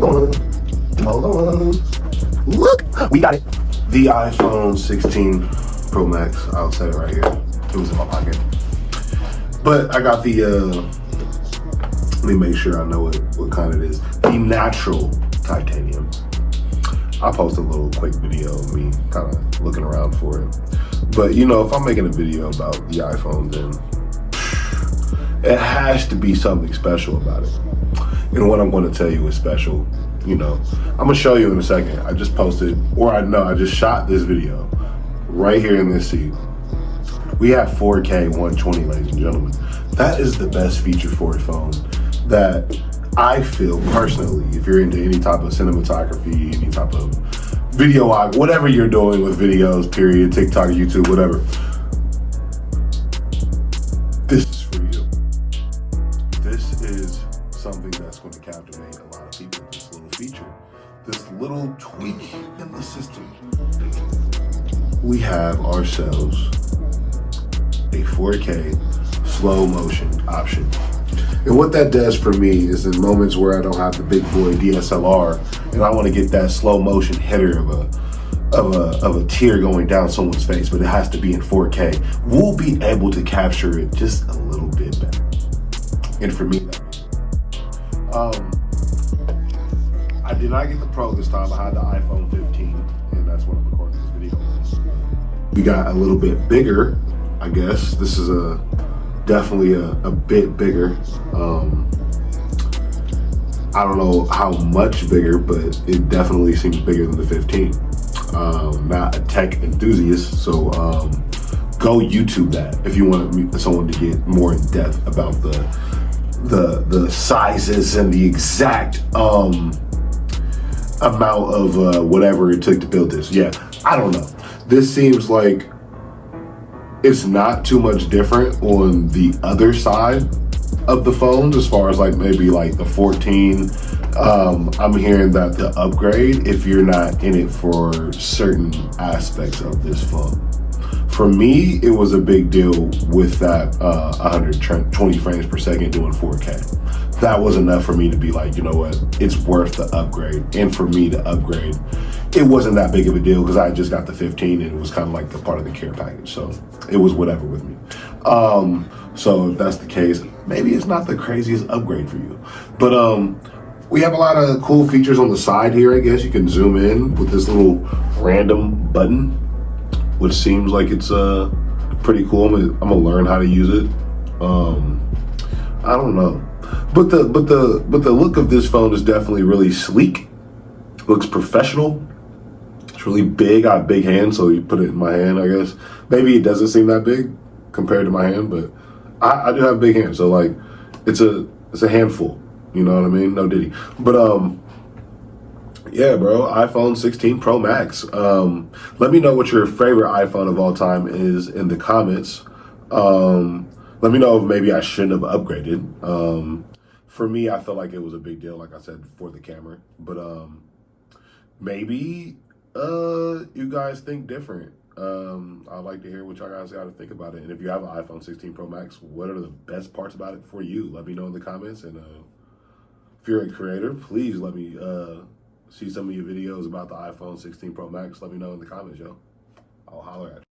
Hold on. Look, we got it. The iPhone 16 Pro Max. I'll set it right here. It was in my pocket. But I got the, let me make sure I know what kind it is. The natural titanium. I'll post a little quick video of me kind of looking around for it. But you know, if I'm making a video about the iPhone, then it has to be something special about it. And what I'm going to tell you is special. You know, I'm going to show you in a second. I just posted, or I just shot this video right here in this seat. We have 4K 120, ladies and gentlemen. That is the best feature for a phone that I feel personally, if you're into any type of cinematography, any type of video, whatever you're doing with videos, period, TikTok, YouTube, whatever, this is for you. This is something that's going to captivate a lot of people. This little feature, this little tweak in the system. We have ourselves a 4K slow motion option. And what that does for me is in moments where I don't have the big boy DSLR and I want to get that slow motion header of a tear going down someone's face, but it has to be in 4K, we'll be able to capture it just a little bit better. And for me, I did not get the Pro this time. I had the iPhone 15, and that's what I'm recording this video on. We got a little bit bigger, I guess. This is definitely a bit bigger. I don't know how much bigger, but it definitely seems bigger than the 15. Not a tech enthusiast, so go YouTube that if you want someone to get more in depth about the sizes and the exact amount of whatever it took to build this. Yeah, I don't know. This seems like it's not too much different on the other side of the phones as far as like maybe like the 14. I'm hearing that the upgrade, if you're not in it for certain aspects of this phone. For me, it was a big deal with that 120 frames per second doing 4K. That was enough for me to be like, you know what, it's worth the upgrade. And for me to upgrade, it wasn't that big of a deal because I just got the 15 and it was kind of like the part of the care package. So it was whatever with me. So if that's the case, maybe it's not the craziest upgrade for you. But we have a lot of cool features on the side here, I guess. You can zoom in with this little random button, which seems like it's pretty cool. I'm gonna learn how to use it. I don't know. But the look of this phone is definitely really sleek. Looks professional. It's really big. I have big hands, so you put it in my hand, I guess. Maybe it doesn't seem that big compared to my hand, but I do have big hands, so like it's a handful. You know what I mean? No diddy. But yeah, bro, iPhone 16 Pro Max. Let me know what your favorite iPhone of all time is in the comments. Let me know if maybe I shouldn't have upgraded. For me, I felt like it was a big deal, like I said, for the camera. But maybe you guys think different. I'd like to hear what y'all guys got to think about it. And if you have an iPhone 16 Pro Max, what are the best parts about it for you? Let me know in the comments. And if you're a creator, please let me see some of your videos about the iPhone 16 Pro Max. Let me know in the comments, yo. I'll holler at you.